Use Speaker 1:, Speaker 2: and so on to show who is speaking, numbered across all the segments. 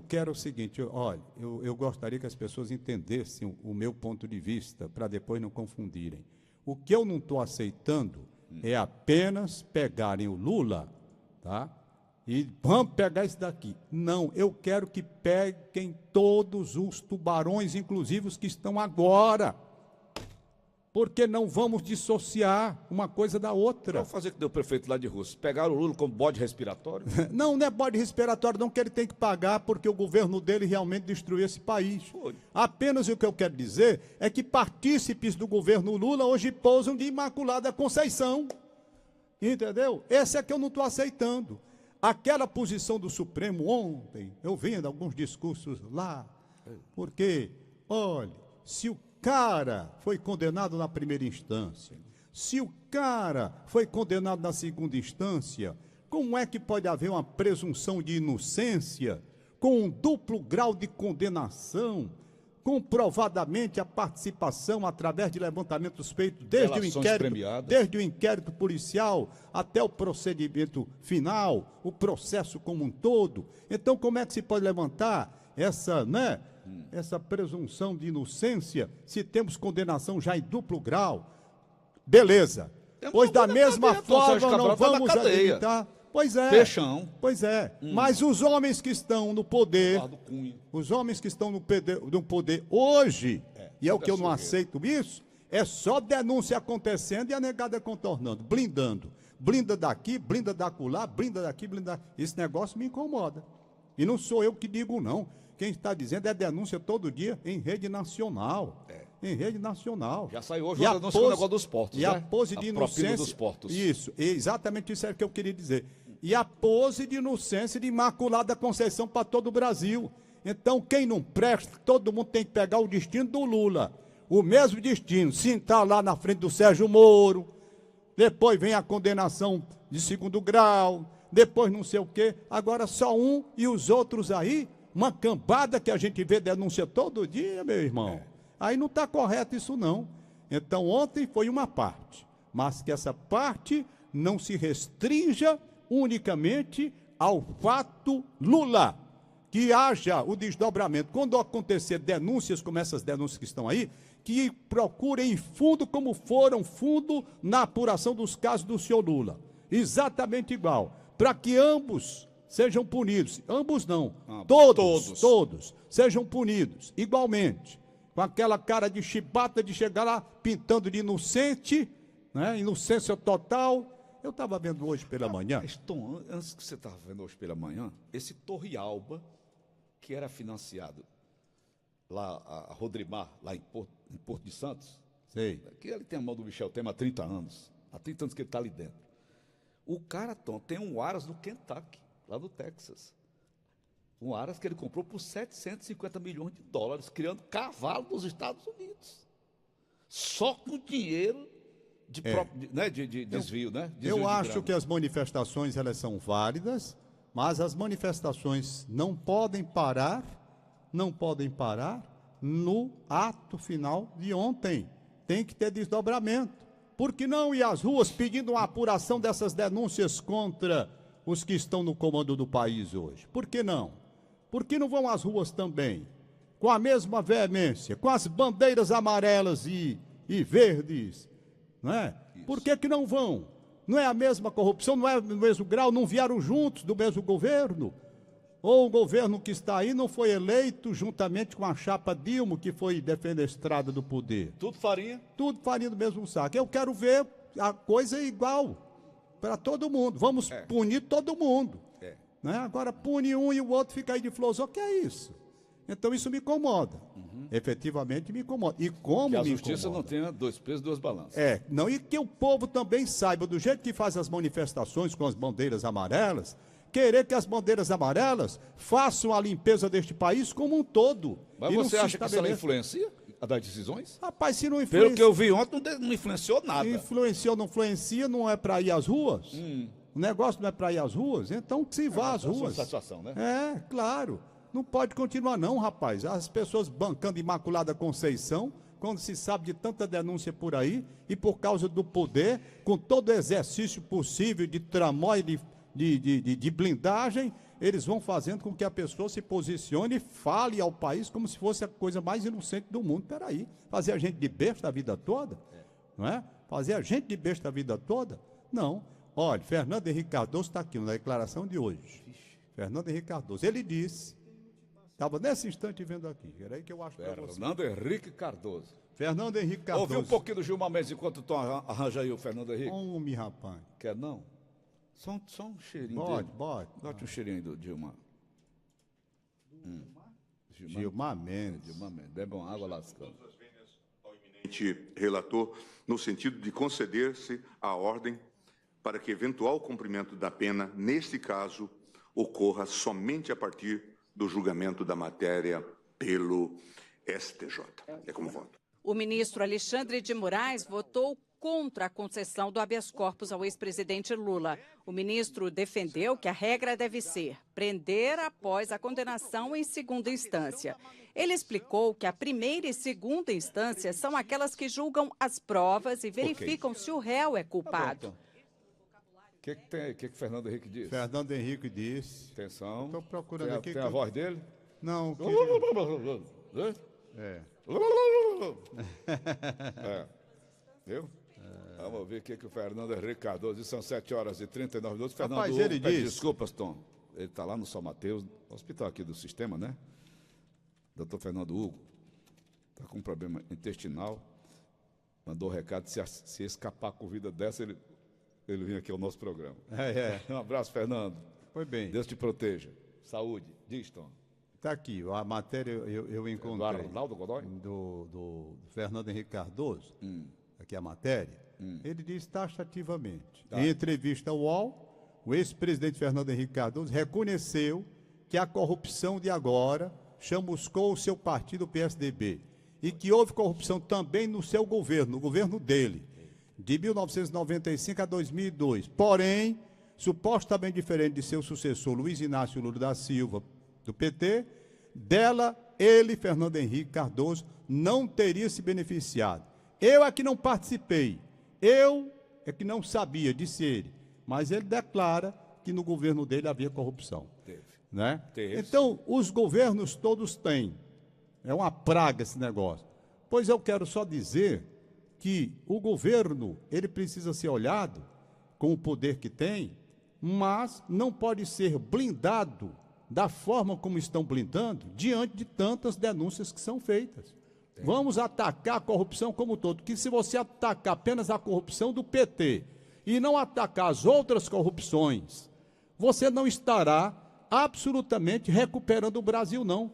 Speaker 1: quero o seguinte, olha, eu gostaria que as pessoas entendessem o meu ponto de vista, para depois não confundirem. O que eu não estou aceitando é apenas pegarem o Lula, tá? E vamos pegar isso daqui. Não, eu quero que peguem todos os tubarões, inclusive os que estão agora. Porque não vamos dissociar uma coisa da outra.
Speaker 2: Vamos fazer o que deu o prefeito lá de Russo. Pegaram o Lula como bode respiratório?
Speaker 1: Não, não é bode respiratório não, que ele tem que pagar porque o governo dele realmente destruiu esse país.
Speaker 2: Foi.
Speaker 1: Apenas o que eu quero dizer é que partícipes do governo Lula hoje pousam de Imaculada Conceição. Entendeu? Esse é que eu não estou aceitando. Aquela posição do Supremo ontem, eu vendo alguns discursos lá, porque, olha, se o cara foi condenado na primeira instância, se o cara foi condenado na segunda instância, como é que pode haver uma presunção de inocência com um duplo grau de condenação, comprovadamente a participação através de levantamentos feitos desde o inquérito policial até o procedimento final, o processo como um todo? Então, como é que se pode levantar essa presunção de inocência se temos condenação já em duplo grau? Beleza. Pois da mesma forma não vamos acreditar. Pois é.
Speaker 2: Peixão.
Speaker 1: Pois é. Mas os homens que estão no poder, os homens que estão no poder hoje, e é o que eu não aceito isso, é só denúncia acontecendo e a negada contornando, blindando. Blinda daqui, blinda dacolá, blinda daqui, blinda daqui. Esse negócio me incomoda. E não sou eu que digo, não. Quem está dizendo é denúncia todo dia em rede nacional. Em rede nacional.
Speaker 2: Já saiu hoje a denúncia do negócio dos portos,
Speaker 1: e a pose de inocência
Speaker 2: dos portos.
Speaker 1: Isso, exatamente isso é o que eu queria dizer. E a pose de inocência de Imaculada Conceição para todo o Brasil. Então, quem não presta, todo mundo tem que pegar o destino do Lula. O mesmo destino, sentar lá na frente do Sérgio Moro, depois vem a condenação de segundo grau, depois não sei o quê. Agora só um e os outros aí, uma cambada que a gente vê denúncia todo dia, meu irmão. Aí não está correto isso não. Então ontem foi uma parte, mas que essa parte não se restrinja unicamente ao fato Lula, que haja o desdobramento. Quando acontecer denúncias como essas denúncias que estão aí, que procurem fundo como foram fundo na apuração dos casos do senhor Lula. Exatamente igual, para que ambos sejam punidos. Ambos não, todos sejam punidos igualmente. Com aquela cara de chibata de chegar lá pintando de inocente, né? Inocência total. Eu estava vendo hoje pela manhã.
Speaker 2: Tom, antes que você estava vendo hoje pela manhã, esse Torrealba, que era financiado lá, a Rodrimar, lá em Porto de Santos,
Speaker 1: sei,
Speaker 2: que ele tem a mão do Michel Temer há 30 anos. Há 30 anos que ele está ali dentro. O cara, Tom, tem um Aras no Kentucky, lá no Texas. Um Aras que ele comprou por 750 milhões de dólares, criando cavalo nos Estados Unidos. Só com dinheiro de desvio, né? Desvio
Speaker 1: eu acho que as manifestações elas são válidas, mas as manifestações não podem parar no ato final de ontem. Tem que ter desdobramento. Por que não ir às ruas pedindo uma apuração dessas denúncias contra os que estão no comando do país hoje? Por que não? Por que não vão às ruas também? Com a mesma veemência, com as bandeiras amarelas e verdes, não é? Por que não vão? Não é a mesma corrupção, não é no mesmo grau, não vieram juntos do mesmo governo? Ou o governo que está aí não foi eleito juntamente com a chapa Dilma, que foi defenestrada do poder?
Speaker 2: Tudo farinha?
Speaker 1: Tudo farinha do mesmo saco. Eu quero ver a coisa igual para todo mundo. Vamos punir todo mundo. Né? Agora pune um e o outro fica aí de filosofia. O que é isso? Então isso me incomoda. Efetivamente me incomoda. E como
Speaker 2: que a
Speaker 1: me
Speaker 2: justiça
Speaker 1: incomoda?
Speaker 2: não tenha dois pesos, duas balanças.
Speaker 1: Não, e que o povo também saiba, do jeito que faz as manifestações com as bandeiras amarelas, querer que as bandeiras amarelas façam a limpeza deste país como um todo.
Speaker 2: Mas você acha que isso ela influencia das decisões?
Speaker 1: Rapaz, se não influencia...
Speaker 2: Pelo que eu vi ontem, não influenciou nada.
Speaker 1: Influenciou, não influencia, não é para ir às ruas? O negócio não é para ir às ruas? Então que se vá às ruas.
Speaker 2: Satisfação, né?
Speaker 1: Claro. Não pode continuar não, rapaz. As pessoas bancando Imaculada Conceição, quando se sabe de tanta denúncia por aí, e por causa do poder, com todo o exercício possível de tramóia, de blindagem, eles vão fazendo com que a pessoa se posicione e fale ao país como se fosse a coisa mais inocente do mundo. Peraí, fazer a gente de besta a vida toda? Não é? Fazer a gente de besta a vida toda? Não. Olha, Fernando Henrique Cardoso está aqui na declaração de hoje. Fernando Henrique Cardoso, ele disse, estava nesse instante vendo aqui, era aí que eu acho que
Speaker 2: Fernando Henrique Cardoso.
Speaker 1: Fernando Henrique Cardoso.
Speaker 2: Ouvi um pouquinho do Gilmar Mendes enquanto tu arranja aí o Fernando Henrique.
Speaker 1: Homem, rapaz.
Speaker 2: Quer não? Só um cheirinho
Speaker 1: Bote,
Speaker 2: dele.
Speaker 1: bote.
Speaker 2: Um cheirinho do Gilmar.
Speaker 1: Gilmar Mendes.
Speaker 2: Gilmar Mendes. Bebe uma água lascando.
Speaker 3: Ao eminente relator, no sentido de conceder-se a ordem para que eventual cumprimento da pena, neste caso, ocorra somente a partir do julgamento da matéria pelo STJ. É como voto.
Speaker 4: O ministro Alexandre de Moraes votou contra a concessão do habeas corpus ao ex-presidente Lula. O ministro defendeu que a regra deve ser prender após a condenação em segunda instância. Ele explicou que a primeira e segunda instância são aquelas que julgam as provas e verificam se o réu é culpado.
Speaker 2: O que Fernando Henrique disse?
Speaker 1: Fernando Henrique disse.
Speaker 2: Atenção.
Speaker 1: Estou procurando aqui.
Speaker 2: Tem a voz dele?
Speaker 1: Não,
Speaker 2: Viu? Vamos ver o que o Fernando Henrique Cardoso disse. São 7h39. Fernando
Speaker 1: Rapaz,
Speaker 2: Hugo,
Speaker 1: ele
Speaker 2: pede
Speaker 1: diz.
Speaker 2: desculpas, Tom. Ele está lá no São Mateus, hospital aqui do sistema, né? Doutor Fernando Hugo. Está com um problema intestinal. Mandou recado, se escapar com vida dessa, ele vem aqui ao nosso programa. Um abraço, Fernando.
Speaker 1: Foi bem.
Speaker 2: Deus te proteja. Saúde. Diz, Tom.
Speaker 1: Está aqui, a matéria eu encontrei.
Speaker 2: Do Arnaldo Godoy?
Speaker 1: Do Fernando Henrique Cardoso, aqui a matéria. Ele diz taxativamente. Em entrevista ao UOL, o ex-presidente Fernando Henrique Cardoso reconheceu que a corrupção de agora chamuscou o seu partido, o PSDB, e que houve corrupção também no seu governo, no governo dele, de 1995 a 2002. Porém, supostamente diferente de seu sucessor, Luiz Inácio Lula da Silva, do PT, dela, ele, Fernando Henrique Cardoso, não teria se beneficiado. Eu é que não participei, eu é que não sabia, disse ele, mas ele declara que no governo dele havia corrupção. Né? Então, os governos todos têm. É uma praga esse negócio. Pois eu quero só dizer que o governo, ele precisa ser olhado com o poder que tem, mas não pode ser blindado da forma como estão blindando diante de tantas denúncias que são feitas. Vamos atacar a corrupção como um todo, que se você atacar apenas a corrupção do PT e não atacar as outras corrupções, você não estará absolutamente recuperando o Brasil, não.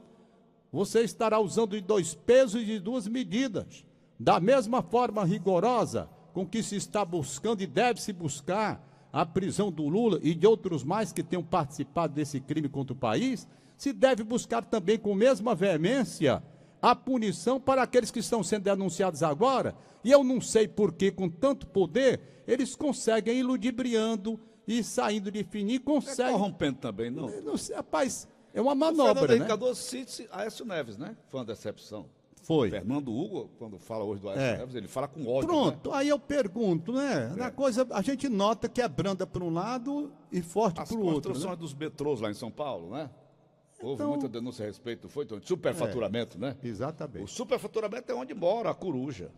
Speaker 1: Você estará usando de 2 pesos e de 2 medidas. Da mesma forma rigorosa com que se está buscando e deve-se buscar a prisão do Lula e de outros mais que tenham participado desse crime contra o país, se deve buscar também com mesma veemência a punição para aqueles que estão sendo denunciados agora, e eu não sei por que, com tanto poder, eles conseguem ir ludibriando e saindo de fininho, conseguem...
Speaker 2: corrompendo também, não?
Speaker 1: Não sei, rapaz, é uma manobra, né?
Speaker 2: Cardoso cite Aécio Neves, né? Foi uma decepção.
Speaker 1: Foi.
Speaker 2: Fernando Hugo, quando fala hoje do Aécio Neves, ele fala com ódio.
Speaker 1: Pronto,
Speaker 2: né?
Speaker 1: aí eu pergunto, né? Na coisa, a gente nota que é branda para um lado e forte para o outro.
Speaker 2: As construções dos metrôs lá em São Paulo, né? Houve muita denúncia a respeito, foi de superfaturamento, né?
Speaker 1: Exatamente.
Speaker 2: O superfaturamento é onde mora a coruja.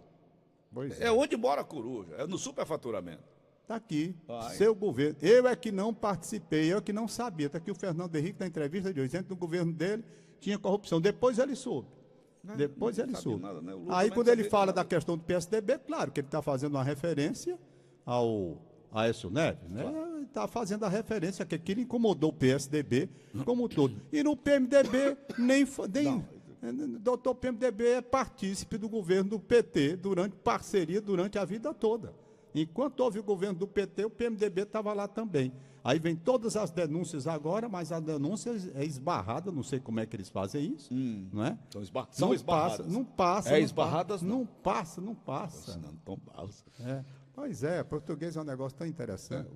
Speaker 1: Pois
Speaker 2: é onde mora a coruja, é no superfaturamento.
Speaker 1: Está aqui,
Speaker 2: Ai.
Speaker 1: seu governo. Eu é que não participei, eu é que não sabia. Está aqui o Fernando Henrique na entrevista de hoje, dizendo que no governo dele tinha corrupção. Depois ele soube. Depois ele soube.
Speaker 2: Nada, né?
Speaker 1: Aí quando ele fala da questão do PSDB, claro que ele está fazendo uma referência ao Aécio Neves, né? Ele está fazendo a referência que aquilo incomodou o PSDB como um todo. E no PMDB, doutor PMDB é partícipe do governo do PT, parceria durante a vida toda. Enquanto houve o governo do PT, o PMDB estava lá também. Aí vem todas as denúncias agora, mas a denúncia é esbarrada, não sei como é que eles fazem isso, não é?
Speaker 2: São esbarradas.
Speaker 1: Não passa.
Speaker 2: É esbarradas,
Speaker 1: não. Não passa.
Speaker 2: Não tão balas.
Speaker 1: Pois é, português é um negócio tão interessante.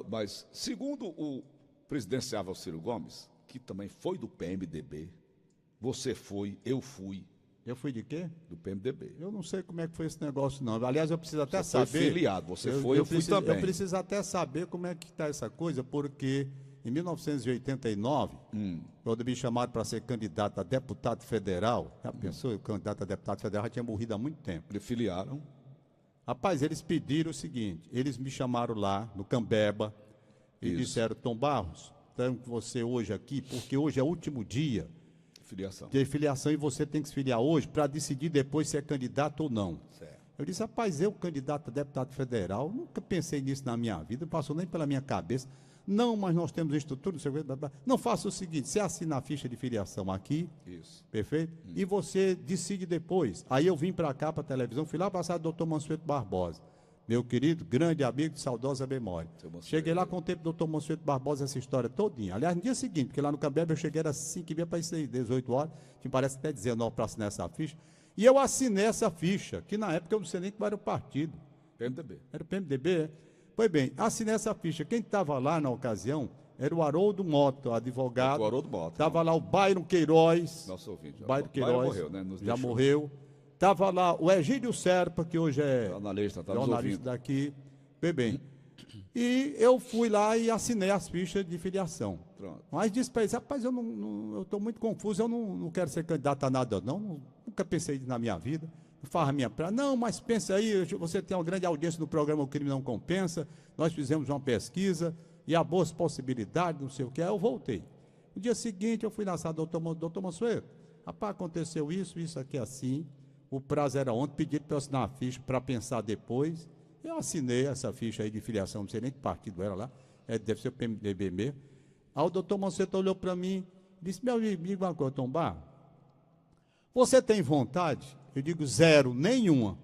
Speaker 2: Mas, segundo o presidenciável Ciro Gomes, que também foi do PMDB, você foi, eu fui.
Speaker 1: Eu fui de quê?
Speaker 2: Do PMDB.
Speaker 1: Eu não sei como é que foi esse negócio, não. Aliás, eu preciso até
Speaker 2: Você
Speaker 1: saber...
Speaker 2: foi filiado, eu fui também.
Speaker 1: Eu preciso até saber como é que está essa coisa, porque em 1989, quando me chamaram para ser candidato a deputado federal, já pensou, o candidato a deputado federal já tinha morrido há muito tempo.
Speaker 2: Eles filiaram.
Speaker 1: Rapaz, eles pediram o seguinte, eles me chamaram lá, no Cambeba, e disseram, Tom Barros, estamos com você hoje aqui, porque hoje é o último dia
Speaker 2: Filiação.
Speaker 1: de filiação e você tem que se filiar hoje para decidir depois se é candidato ou não.
Speaker 2: Certo.
Speaker 1: Eu disse, rapaz, eu, candidato a deputado federal, nunca pensei nisso na minha vida, não passou nem pela minha cabeça. Não, mas nós temos estrutura, não sei o que, blá, blá. Não, faça o seguinte, você assina a ficha de filiação aqui,
Speaker 2: Isso.
Speaker 1: perfeito? E você decide depois. Aí eu vim para cá, para a televisão, fui lá passar o doutor Mansueto Barbosa, meu querido, grande amigo de saudosa memória. Cheguei lá, contei para o doutor Mansueto Barbosa essa história todinha. Aliás, no dia seguinte, porque lá no Cambeba eu cheguei, era 5h30 para isso aí, 18 horas, que parece até 19 para assinar essa ficha. E eu assinei essa ficha, que na época eu não sei nem qual era o partido.
Speaker 2: PMDB.
Speaker 1: Era o PMDB, é? Pois bem, assinei essa ficha. Quem estava lá na ocasião era o Haroldo Mota, advogado.
Speaker 2: O Haroldo Mota.
Speaker 1: Estava lá o Byron Queiroz.
Speaker 2: Nosso ouvinte.
Speaker 1: Byron Queiroz.
Speaker 2: morreu, né? Nos
Speaker 1: Já
Speaker 2: deixou.
Speaker 1: morreu. Estava lá o Egídio Serpa, que hoje é
Speaker 2: Jornalista, tá nos
Speaker 1: jornalista
Speaker 2: ouvindo.
Speaker 1: daqui. Pois bem. E eu fui lá e assinei as fichas de filiação.
Speaker 2: Pronto.
Speaker 1: Mas disse para eles, rapaz, eu estou muito confuso, eu não quero ser candidato a nada, não. Nunca pensei na minha vida. Não faz a minha praia. Não, mas pensa aí, você tem uma grande audiência no programa O Crime Não Compensa, nós fizemos uma pesquisa e há boas possibilidades, não sei o que. Aí eu voltei. No dia seguinte, eu fui na sala do doutor Mansueto. Rapaz, aconteceu isso aqui assim. O prazo era ontem, pediram para eu assinar a ficha para pensar depois. Eu assinei essa ficha aí de filiação, não sei nem que partido era lá, deve ser o PMDB mesmo. Aí o doutor Mansueto olhou para mim e disse, meu amigo, uma coisa, Tom Barros, você tem vontade? Eu digo, zero, nenhuma.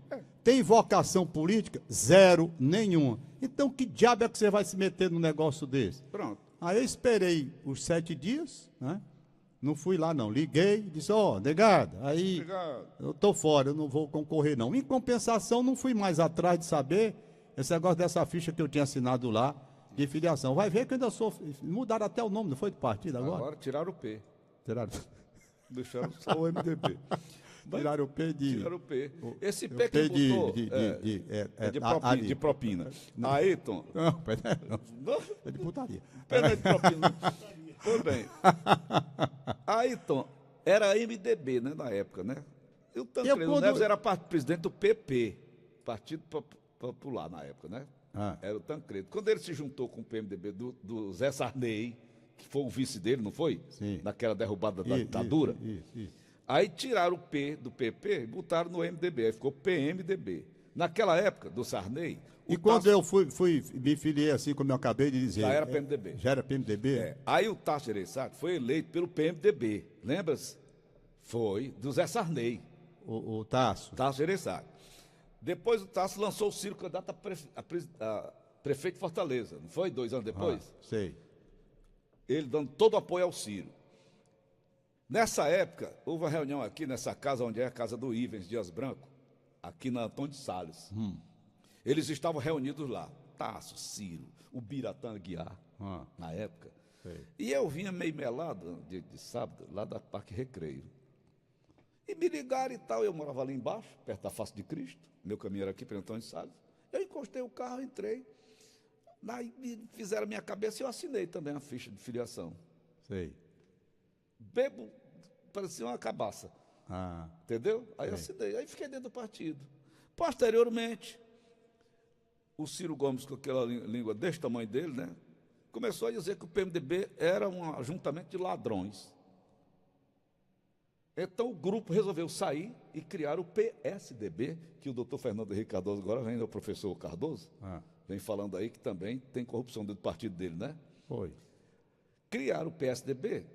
Speaker 1: Tem vocação política? Zero, nenhuma. Então, que diabo é que você vai se meter num negócio desse?
Speaker 2: Pronto.
Speaker 1: Aí eu esperei os 7 dias, né? Não fui lá, não. Liguei, disse, negado, aí
Speaker 2: Obrigado.
Speaker 1: eu estou fora, eu não vou concorrer, não. Em compensação, não fui mais atrás de saber esse negócio dessa ficha que eu tinha assinado lá, de filiação. Vai ver que eu ainda sou... Mudaram até o nome, não foi do partido agora?
Speaker 2: Agora tiraram o P.
Speaker 1: Tiraram,
Speaker 2: Deixaram só o MDB.
Speaker 1: tiraram o P de...
Speaker 2: Tiraram o P. Esse
Speaker 1: o
Speaker 2: P
Speaker 1: P
Speaker 2: que botou...
Speaker 1: ali.
Speaker 2: de propina. Aí, Tom...
Speaker 1: Não, não, é de putaria.
Speaker 2: Pena de propina. Tudo bem. Aí, Tom, era MDB, né, na época, né? E o Tancredo Neves era presidente do PP, Partido Popular, na época, né? Era o Tancredo. Quando ele se juntou com o PMDB do Zé Sarney, que foi o vice dele, não foi?
Speaker 1: Sim.
Speaker 2: Naquela derrubada da ditadura.
Speaker 1: Isso.
Speaker 2: Aí tiraram o P do PP e botaram no MDB, aí ficou PMDB. Naquela época, do Sarney...
Speaker 1: E quando eu me filiei assim, como eu acabei de dizer...
Speaker 2: Já era PMDB.
Speaker 1: Já era PMDB?
Speaker 2: Aí o Tasso Gereissati foi eleito pelo PMDB, lembra-se? Foi, do Zé Sarney.
Speaker 1: O Tasso.
Speaker 2: Tasso Gereissati. Depois o Tasso lançou o Ciro candidato a prefeito de Fortaleza, não foi? 2 anos depois?
Speaker 1: Sei.
Speaker 2: Ele dando todo o apoio ao Ciro. Nessa época, houve uma reunião aqui nessa casa, onde é a casa do Ivens Dias Branco, aqui na Antônio de Salles. Eles estavam reunidos lá, Tasso, Ciro, o Biratã Aguiar, na época.
Speaker 1: Sei.
Speaker 2: E eu vinha meio melado de sábado, lá da Parque Recreio. E me ligaram e tal, eu morava ali embaixo, perto da Face de Cristo, meu caminho era aqui para Antônio de Salles. Eu encostei o carro, entrei, daí me fizeram a minha cabeça e eu assinei também a ficha de filiação.
Speaker 1: Sei.
Speaker 2: Bebo, parecia uma cabaça. Entendeu? Aí eu assinei, aí fiquei dentro do partido. Posteriormente, o Ciro Gomes, com aquela língua desse tamanho dele, né, começou a dizer que o PMDB era um ajuntamento de ladrões. Então o grupo resolveu sair e criar o PSDB, que o doutor Fernando Henrique Cardoso, agora vem o professor Cardoso, vem falando aí que também tem corrupção dentro do partido dele, né?
Speaker 1: Foi.
Speaker 2: Criaram o PSDB,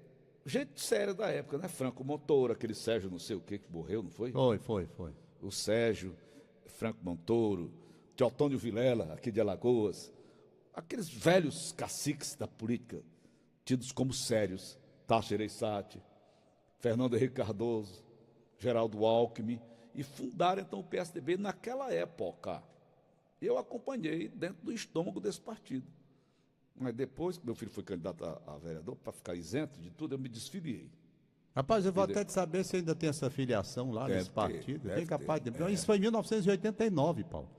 Speaker 2: gente séria da época, né? Franco Montoro, aquele Sérgio não sei o que morreu, não foi?
Speaker 1: Foi.
Speaker 2: O Sérgio, Franco Montoro, Teotônio Vilela, aqui de Alagoas, aqueles velhos caciques da política, tidos como sérios, Tasso Gereissati, Fernando Henrique Cardoso, Geraldo Alckmin, e fundaram então o PSDB naquela época. Eu acompanhei dentro do estômago desse partido. Mas depois que meu filho foi candidato a vereador, para ficar isento de tudo, eu me desfiliei.
Speaker 1: Rapaz, eu vou até te saber se ainda tem essa filiação lá nesse partido. Bem capaz de... Isso foi em 1989, Paulo.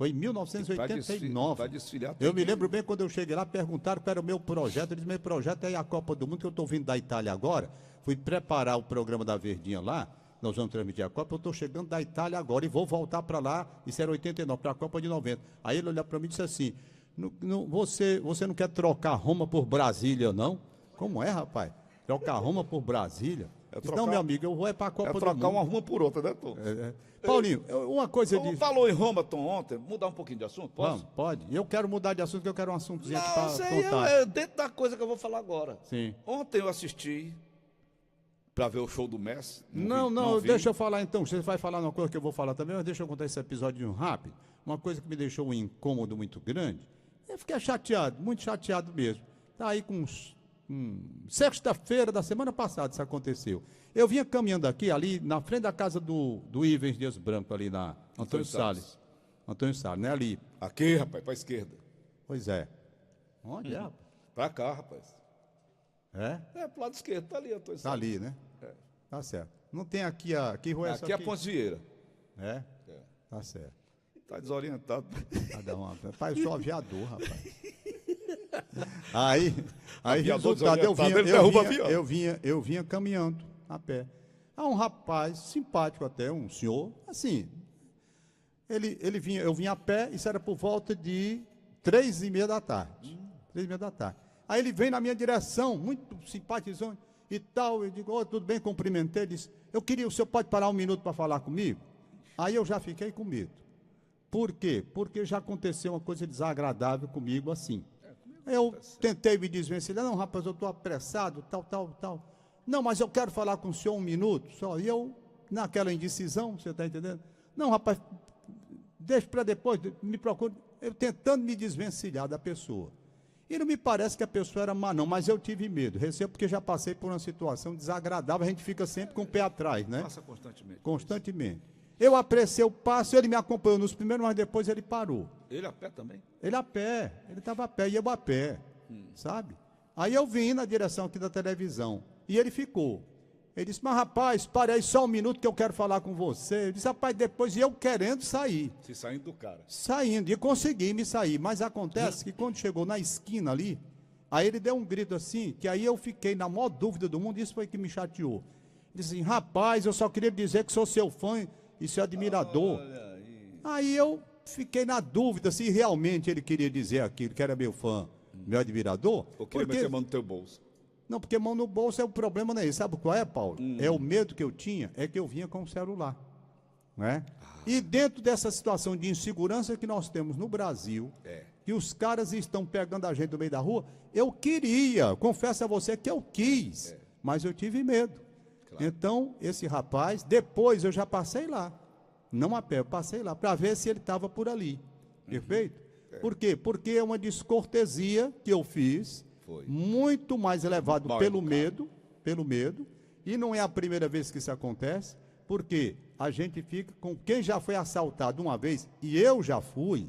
Speaker 1: Foi em 1989.
Speaker 2: Vai desfilar.
Speaker 1: Eu me lembro bem quando eu cheguei lá, perguntaram qual era o meu projeto. Eu disse, meu projeto é a Copa do Mundo, que eu estou vindo da Itália agora. Fui preparar o programa da Verdinha lá, nós vamos transmitir a Copa, eu estou chegando da Itália agora e vou voltar para lá, isso era 89, para a Copa de 90. Aí ele olhou para mim e disse assim, você não quer trocar Roma por Brasília, não? Como é, rapaz? Trocar Roma por Brasília? Disse, não, meu amigo, eu vou para a Copa do Mundo.
Speaker 2: Trocar uma Roma por outra, né, Tom?
Speaker 1: Paulinho, uma coisa
Speaker 2: Como falou em Roma, Tom, ontem, mudar um pouquinho de assunto, posso?
Speaker 1: Vamos, pode. Eu quero mudar de assunto, porque eu quero um assuntozinho aqui
Speaker 2: Não,
Speaker 1: para
Speaker 2: isso aí
Speaker 1: contar.
Speaker 2: é dentro da coisa que eu vou falar agora.
Speaker 1: Sim.
Speaker 2: Ontem eu assisti para ver o show do Messi.
Speaker 1: Não,
Speaker 2: vi.
Speaker 1: deixa eu falar então. Você vai falar uma coisa que eu vou falar também, mas deixa eu contar esse episódio rápido. Uma coisa que me deixou um incômodo muito grande. Eu fiquei chateado, muito chateado mesmo. Tá aí com sexta-feira da semana passada isso aconteceu. Eu vinha caminhando aqui, ali na frente da casa do Ivens Dias Branco, ali na Antônio Salles. Antônio Salles, né? Ali.
Speaker 2: Aqui, rapaz, para a esquerda.
Speaker 1: Pois é. Onde é, rapaz?
Speaker 2: Para cá, rapaz.
Speaker 1: É?
Speaker 2: É, pro lado esquerdo, tá ali, Antônio
Speaker 1: Tá
Speaker 2: Salles.
Speaker 1: ali, né?
Speaker 2: É.
Speaker 1: Tá certo. Não tem aqui a... Que rua é essa
Speaker 2: Aqui é a Ponte Vieira.
Speaker 1: É?
Speaker 2: É.
Speaker 1: Tá certo.
Speaker 2: Tá desorientado.
Speaker 1: Pai, eu sou aviador, rapaz. Aí
Speaker 2: Aviador
Speaker 1: resultado,
Speaker 2: desorientado, ele derruba avião.
Speaker 1: eu vinha caminhando a pé. Há um rapaz, simpático até, um senhor, assim, eu vinha a pé, isso era por volta de 3h30 da tarde. 3h30 da tarde. Aí ele vem na minha direção, muito simpatizante e tal, eu digo, tudo bem, cumprimentei, ele disse, o senhor pode parar um minuto para falar comigo? Aí eu já fiquei com medo. Por quê? Porque já aconteceu uma coisa desagradável comigo assim. Eu tentei me desvencilhar, não, rapaz, eu estou apressado, tal. Não, mas eu quero falar com o senhor um minuto só. E eu, naquela indecisão, você está entendendo? Não, rapaz, deixa para depois, me procure. Eu tentando me desvencilhar da pessoa. E não me parece que a pessoa era má, não, mas eu tive medo. Recebo porque já passei por uma situação desagradável, a gente fica sempre com o pé atrás, né?
Speaker 2: Passa constantemente.
Speaker 1: Constantemente. Eu apressei o passo, ele me acompanhou nos primeiros, mas depois ele parou.
Speaker 2: Ele a pé também?
Speaker 1: Ele a pé, ele estava a pé, e eu a pé, sabe? Aí eu vim na direção aqui da televisão, e ele ficou. Ele disse, mas rapaz, pare aí só um minuto que eu quero falar com você. Eu disse, rapaz, depois eu querendo sair.
Speaker 2: Se saindo do cara.
Speaker 1: Saindo, e consegui me sair, mas acontece que quando chegou na esquina ali, aí ele deu um grito assim, que aí eu fiquei na maior dúvida do mundo, isso foi que me chateou. Ele disse assim, rapaz, eu só queria dizer que sou seu fã e seu admirador. Aí eu fiquei na dúvida se realmente ele queria dizer aquilo, que era meu fã, meu admirador.
Speaker 2: Ou queria meter a mão no teu bolso.
Speaker 1: Não, porque mão no bolso é o problema, não é isso. Sabe qual é, Paulo? É o medo que eu tinha, é que eu vinha com o celular. Né? E dentro dessa situação de insegurança que nós temos no Brasil, que os caras estão pegando a gente no meio da rua, eu queria, confesso a você que eu quis, mas eu tive medo. Claro. Então, esse rapaz, depois eu já passei lá, não a pé, eu passei lá, para ver se ele estava por ali. Perfeito? Por quê? Porque é uma descortesia que eu fiz, muito mais elevado pelo medo, e não é a primeira vez que isso acontece, porque a gente fica com quem já foi assaltado uma vez, e eu já fui,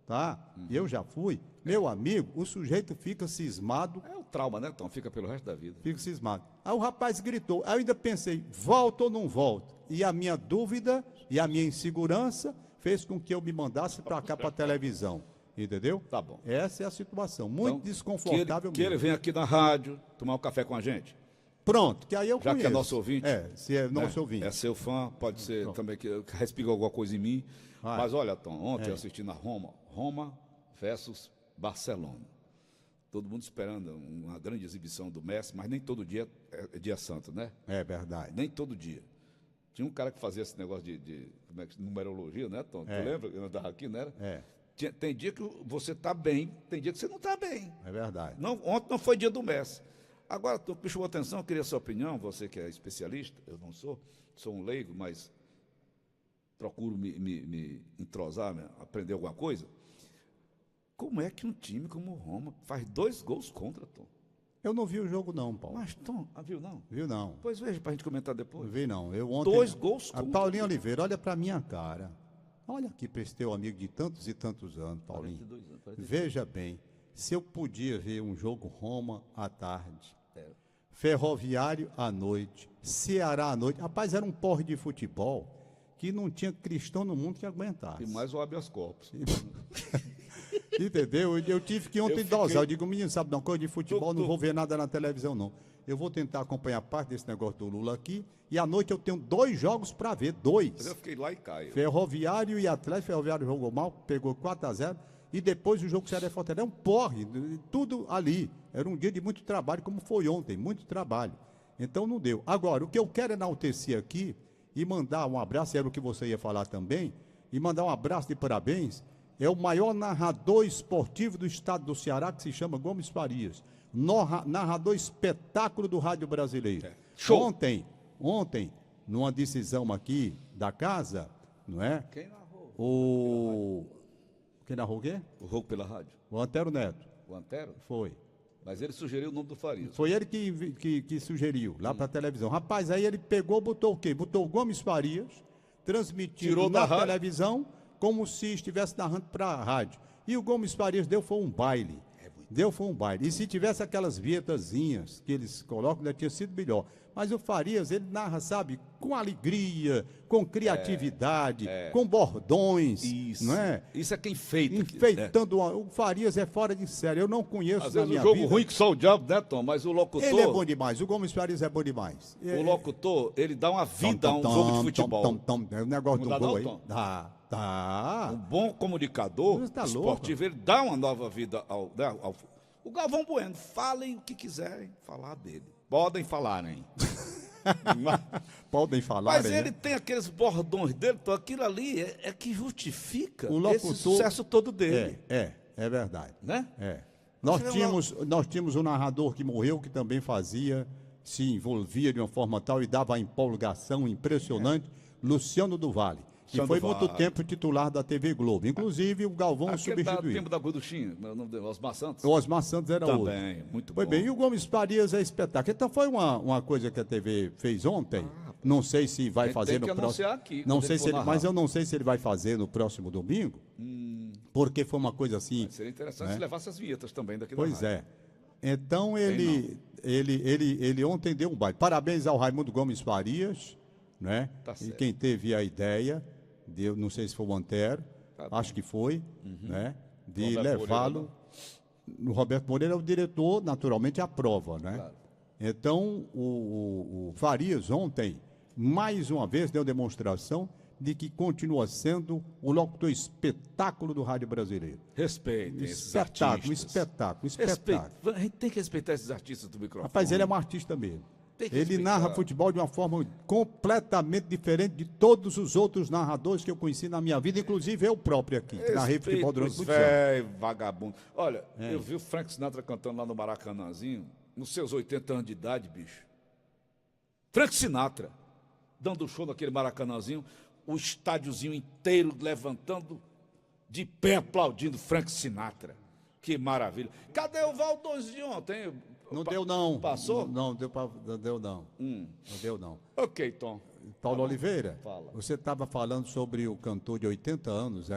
Speaker 1: tá? Eu já fui, meu amigo, o sujeito fica cismado.
Speaker 2: É o trauma, né, Tom? Fica pelo resto da vida.
Speaker 1: Fica cismado. Aí o rapaz gritou, aí eu ainda pensei, volto ou não volto? E a minha dúvida e a minha insegurança fez com que eu me mandasse para cá, para a televisão. Entendeu?
Speaker 2: Tá bom.
Speaker 1: Essa é a situação, muito
Speaker 2: então,
Speaker 1: desconfortável
Speaker 2: que ele venha aqui na rádio, tomar um café com a gente.
Speaker 1: Pronto, que aí eu
Speaker 2: Já que é nosso ouvinte.
Speaker 1: Se é nosso ouvinte.
Speaker 2: É seu fã, pode ser também que respinga alguma coisa em mim. Mas olha, Tom, ontem eu assisti na Roma versus Barcelona. Todo mundo esperando uma grande exibição do Messi, mas nem todo dia é dia santo, né?
Speaker 1: É verdade.
Speaker 2: Nem todo dia. Tinha um cara que fazia esse negócio de numerologia, né, Tom? Tu lembra? Eu andava aqui, né? Tem dia que você está bem, tem dia que você não está bem.
Speaker 1: É verdade.
Speaker 2: Não, ontem não foi dia do Messi. Agora, tu me chamou a atenção, eu queria a sua opinião, você que é especialista, eu não sou um leigo, mas procuro me entrosar, aprender alguma coisa. Como é que um time como o Roma faz 2 gols contra, Tom?
Speaker 1: Eu não vi o jogo não, Paulo.
Speaker 2: Mas, Tom, viu não?
Speaker 1: Viu não.
Speaker 2: Pois veja, para a gente comentar depois.
Speaker 1: Não vi não. Eu ontem...
Speaker 2: 2 gols contra.
Speaker 1: Paulinho Oliveira, olha para minha cara. Olha aqui para esse teu amigo de tantos e tantos anos, Paulinho.
Speaker 2: 42 anos, 42.
Speaker 1: Veja bem, se eu podia ver um jogo Roma à tarde, Ferroviário à noite, Ceará à noite, rapaz, era um porre de futebol que não tinha cristão no mundo que aguentasse.
Speaker 2: E mais o habeas corpus.
Speaker 1: Entendeu? Eu tive que ontem dosar. Eu digo, menino, sabe, não, coisa de futebol, não vou ver nada na televisão, não. Eu vou tentar acompanhar parte desse negócio do Lula aqui. E à noite eu tenho 2 jogos para ver, 2.
Speaker 2: Mas eu fiquei lá e caio.
Speaker 1: Ferroviário e Atlético. Ferroviário jogou mal, pegou 4-0. E depois o jogo Ceará e Fortaleza. É um porre, tudo ali. Era um dia de muito trabalho, como foi ontem, muito trabalho. Então não deu. Agora, o que eu quero enaltecer aqui e mandar um abraço, era o que você ia falar também, e mandar um abraço de parabéns, é o maior narrador esportivo do estado do Ceará, que se chama Gomes Farias. Narrador espetáculo do rádio brasileiro.
Speaker 2: Show.
Speaker 1: Ontem, numa decisão aqui da casa, não é?
Speaker 2: Quem narrou?
Speaker 1: Quem narrou o quê?
Speaker 2: O jogo pela rádio.
Speaker 1: O Antero Neto.
Speaker 2: O Antero?
Speaker 1: Foi.
Speaker 2: Mas ele sugeriu o nome do Farias.
Speaker 1: Foi ele que sugeriu, lá para a televisão. Rapaz, aí ele pegou, botou o quê? Botou o Gomes Farias, transmitindo na televisão, como se estivesse narrando para a rádio. E o Gomes Farias foi um baile. Foi um baile. E se tivesse aquelas vietazinhas que eles colocam, ainda tinha sido melhor. Mas o Farias, ele narra, sabe, com alegria, com criatividade, com bordões.
Speaker 2: Isso.
Speaker 1: Não é?
Speaker 2: Isso é quem enfeita.
Speaker 1: Enfeitando. O Farias é fora de série. Eu não conheço
Speaker 2: às
Speaker 1: na
Speaker 2: vezes
Speaker 1: minha
Speaker 2: o jogo
Speaker 1: vida.
Speaker 2: ruim que só o diabo, né, Tom? Mas o locutor...
Speaker 1: Ele é bom demais. O Gomes Farias é bom demais.
Speaker 2: O locutor, ele dá uma vida a um jogo de futebol.
Speaker 1: É o negócio do gol aí. Dá.
Speaker 2: Um bom comunicador esportivo, ele dá uma nova vida ao o Galvão Bueno. Falem o que quiserem falar dele. Podem falarem.
Speaker 1: Podem falar.
Speaker 2: Mas ele tem aqueles bordões dele, então aquilo ali é que justifica
Speaker 1: o locutor,
Speaker 2: esse sucesso todo dele.
Speaker 1: É verdade.
Speaker 2: Né?
Speaker 1: Nós tínhamos um narrador que morreu, que também se envolvia de uma forma tal e dava a empolgação impressionante, Luciano do Vale. Que foi muito tempo titular da TV Globo. Inclusive, o Galvão substituiu.
Speaker 2: O tempo da Gorduchinha, Osmar Santos.
Speaker 1: O Osmar Santos era outro.
Speaker 2: Também, muito bom.
Speaker 1: Foi bem, e o Gomes Farias é espetáculo. Então, foi uma coisa que a TV fez ontem. Não sei se vai fazer no próximo...
Speaker 2: Aqui,
Speaker 1: não sei se ele, mas eu não sei se ele vai fazer no próximo domingo, porque foi uma coisa assim...
Speaker 2: Seria interessante se levasse as vinhetas também daqui da
Speaker 1: Pois é. Então, ele ontem deu um baile. Parabéns ao Raimundo Gomes Farias, né? E quem teve a ideia... não sei se foi o Antero, acho que foi, né? De levá-lo. O Roberto Moreira é o diretor, naturalmente aprova, né? Claro. Então, o Farias ontem, mais uma vez, deu demonstração de que continua sendo o locutor espetáculo do rádio brasileiro.
Speaker 2: Respeitem esses
Speaker 1: artistas. Espetáculo.
Speaker 2: A gente tem que respeitar esses artistas do microfone.
Speaker 1: Rapaz, ele é um artista mesmo. Ele narra futebol de uma forma completamente diferente de todos os outros narradores que eu conheci na minha vida, inclusive eu próprio aqui, que narrei futebol durante muitos anos.
Speaker 2: Vagabundo. Olha, eu vi o Frank Sinatra cantando lá no Maracanãzinho, nos seus 80 anos de idade, bicho. Frank Sinatra, dando show naquele Maracanãzinho, o estádiozinho inteiro levantando, de pé aplaudindo Frank Sinatra. Que maravilha. Cadê o Valdões de ontem?
Speaker 1: Não deu, não.
Speaker 2: Passou?
Speaker 1: Não deu, não. Não deu, não.
Speaker 2: Ok, Tom.
Speaker 1: Paulo Oliveira,
Speaker 2: fala.
Speaker 1: Você estava falando sobre o cantor de 80 anos,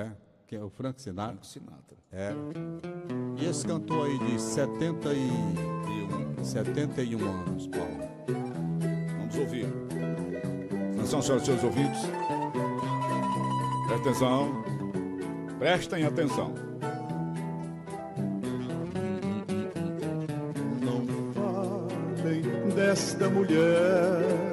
Speaker 1: que é o Frank Sinatra.
Speaker 2: Frank Sinatra.
Speaker 1: E esse cantor aí de 71 anos, Paulo.
Speaker 2: Vamos ouvir. Atenção, senhoras e senhores ouvintes. Prestem atenção. Prestem atenção.
Speaker 5: Desta mulher